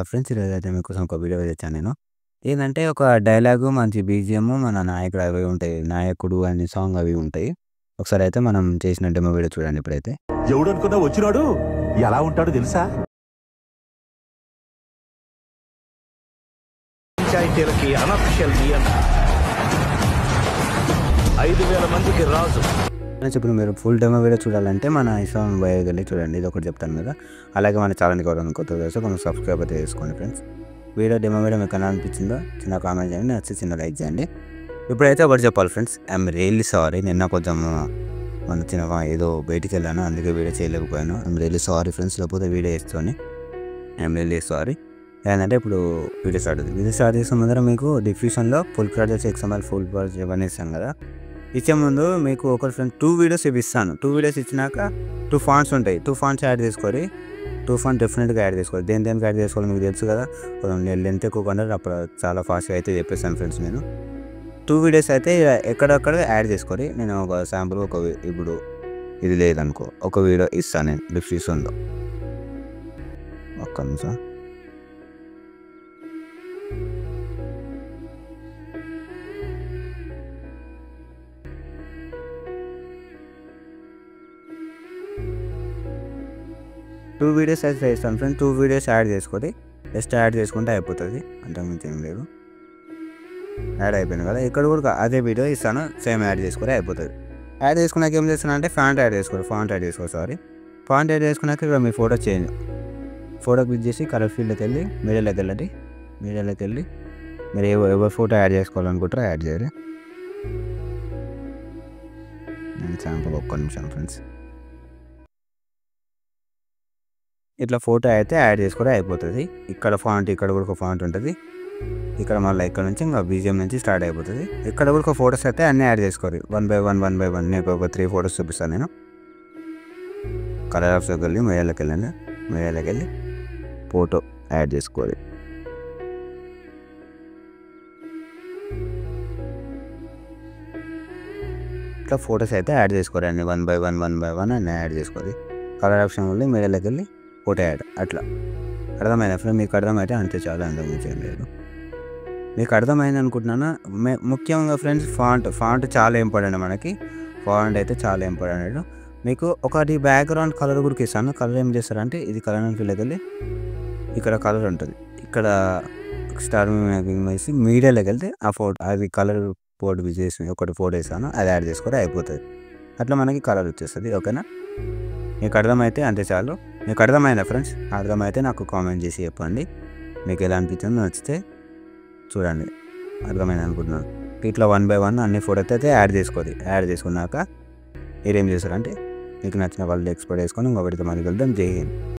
Friends ఈరోజైతే మీకోసం ఒక వీడియో తెచ్చాను నేను. ఏందంటే ఒక డైలాగు, మంచి బీజీఎం, మన నాయకుడు అవి ఉంటాయి. 'నాయకుడు' అనే సాంగ్ అవి ఉంటాయి. ఒకసారి అయితే మనం చేసిన డెమో వీడియో చూడండి ఇప్పుడైతే. ఎవడనుకున్నా వచ్చినాడు ఎలా ఉంటాడో తెలుసా? పంచాయతీలకి అనఫిషియల్ నియంత్రణ 5,000 మందికి రాజు. ఇప్పుడు మీరు ఫుల్ డెమో వీడియో చూడాలంటే మన ఇన్‌స్టాగ్రామ్ బయోకి వెళ్ళి చూడండి. ఇది ఒకటి చెప్తాను కదా. అలాగే మన ఛానల్‌కి ఎవరైనా కొత్తగా వస్తే కొంచెం సబ్స్క్రైబ్ అయితే చేసుకోండి ఫ్రెండ్స్. డెమో వీడియో మీకు ఎలా అనిపించిందో చిన్న కామెంట్ చేయండి. నచ్చితే చిన్న లైక్ చేయండి. ఇప్పుడైతే ఒకటి చెప్పాలి ఫ్రెండ్స్, ఐఎమ్ రియల్లీ సారీ. నిన్న కొంచెం మన చిన్న ఏదో బయటికి వెళ్ళాను, అందుకే వీడియో చేయలేకపోయాను. I'm really sorry friends. లేకపోతే వీడియో వేసుకొని ఐఎమ్ రియల్లీ సారీ. ఏంటంటే ఇప్పుడు వీడియో స్టార్ట్ చేసే ముందర మీకు డిస్క్రిప్షన్లో full projects XML full project ఇవన్నీ ఇస్తాను కదా. ఇచ్చే ముందు మీకు ఒక ఫ్రెండ్ 2 వీడియోస్ ఇస్తాను. 2 వీడియోస్ ఇచ్చినాక 2 ఫాంట్స్ ఉంటాయి. 2 ఫాంట్స్ యాడ్ చేసుకోవాలి. 2 ఫాంట్ డెఫినెట్గా యాడ్ చేసుకోవాలి. దేనికి యాడ్ చేసుకోవాలి మీకు తెలుసు కదా. కొంచెం లెంత్ ఎక్కువ కొంటారు, అప్పుడు చాలా ఫాస్ట్గా అయితే చెప్పేస్తాను ఫ్రెండ్స్. నేను 2 వీడియోస్ అయితే ఎక్కడెక్కడ యాడ్ చేసుకోవాలి. నేను ఒక శాంపుల్ ఇప్పుడు ఇది లేదనుకో ఒక వీడియో ఇస్తాను నేను డిస్క్రిప్షన్లో. ఒక్క నిమిషం. టూ వీడియోస్ అయితే చేస్తాను ఫ్రెండ్స్. 2 వీడియోస్ యాడ్ చేసుకోండి. జస్ట్ యాడ్ చేసుకుంటే అయిపోతుంది, అంతకుమించి ఏం లేదు. యాడ్ అయిపోయింది కదా. ఇక్కడ కూడా అదే వీడియో ఇస్తాను, సేమ్ యాడ్ చేసుకుంటే అయిపోతుంది. యాడ్ చేసుకున్నాక ఏం చేస్తాను అంటే ఫాంట్ యాడ్ చేసుకోవాలి. ఫాంట్ యాడ్ చేసుకున్నాక ఇక్కడ మీ ఫోటో క్లిక్ చేసి కలర్ ఫీల్డ్లోకి వెళ్ళి మీడియాలోకి వెళ్ళి మీరు ఎవరి ఫోటో యాడ్ చేసుకోవాలనుకుంటారో యాడ్ చేయాలి. నేను శాంపుల్ ఒక్క నిమిషం ఫ్రెండ్స్. ఇట్లా ఫోటో అయితే యాడ్ చేసుకుంటే అయిపోతుంది. ఇక్కడ ఫాంట్, ఇక్కడ కూడా ఒక ఫాంట్ ఉంటుంది. ఇక్కడ మళ్ళీ ఇక్కడ నుంచి ఇంకా బీజిఎం నుంచి స్టార్ట్ అయిపోతుంది. ఇక్కడ కూడా ఒక ఫొటోస్ అయితే అన్నీ యాడ్ చేసుకోవాలి. 1 by 1 నేను ఒక 3 ఫొటోస్ చూపిస్తాను నేను. కలర్ ఆప్షన్కి వెళ్ళి మీడియాలోకి వెళ్ళి ఫోటో యాడ్ చేసుకోవాలి. ఇట్లా ఫొటోస్ అయితే యాడ్ చేసుకోవాలి అన్ని 1 by 1 అన్నీ యాడ్ చేసుకోవాలి. కలర్ ఆప్షన్ వెళ్ళి మీడియాలోకి వెళ్ళి ఫోటో యాడ్. అట్లా అర్థమైందా ఫ్రెండ్? మీకు అర్థమైతే అంతే చాలా, అంతకుమించి ఏం లేదు. మీకు అర్థమైంది అనుకుంటున్నాను. ముఖ్యంగా ఫ్రెండ్స్ ఫాంట్ చాలా ఇంపార్టెంట్ మనకి. ఫాంట్ అయితే చాలా ఇంపార్టెంట్. మీకు ఒకటి బ్యాక్గ్రౌండ్ కలర్ కూడా ఇస్తాను. కలర్ ఏం చేస్తారంటే ఇది కలర్ అని ఫీల్డ్కి వెళ్ళి ఇక్కడ కలర్ ఉంటుంది. ఇక్కడ స్టార్ వేసి మీడియాలోకి వెళ్తే ఆ ఫోటో అది కలర్ ఫోటో చేసి ఒకటి ఫోటో వేసాను, అది యాడ్ చేసుకుంటే అయిపోతుంది. అట్లా మనకి కలర్ వచ్చేస్తుంది. ఓకేనా? మీకు అర్థమైతే అంతే చాలు. మీకు అర్థమైందా ఫ్రెండ్స్? అర్థమైతే నాకు కామెంట్ చేసి చెప్పండి మీకు ఎలా అనిపించిందో. నచ్చితే చూడండి, అర్థమైంది అనుకుంటున్నాను. ఇట్లా 1 by 1 అన్ని ఫోటోస్ అయితే యాడ్ చేసుకోవాలి. యాడ్ చేసుకున్నాక మీరేం చేస్తారంటే మీకు నచ్చిన వాళ్ళు ఎక్స్పోర్ట్ చేసుకొని ఇంకొకటితో మనకి వెళ్దాం. జై హింద్.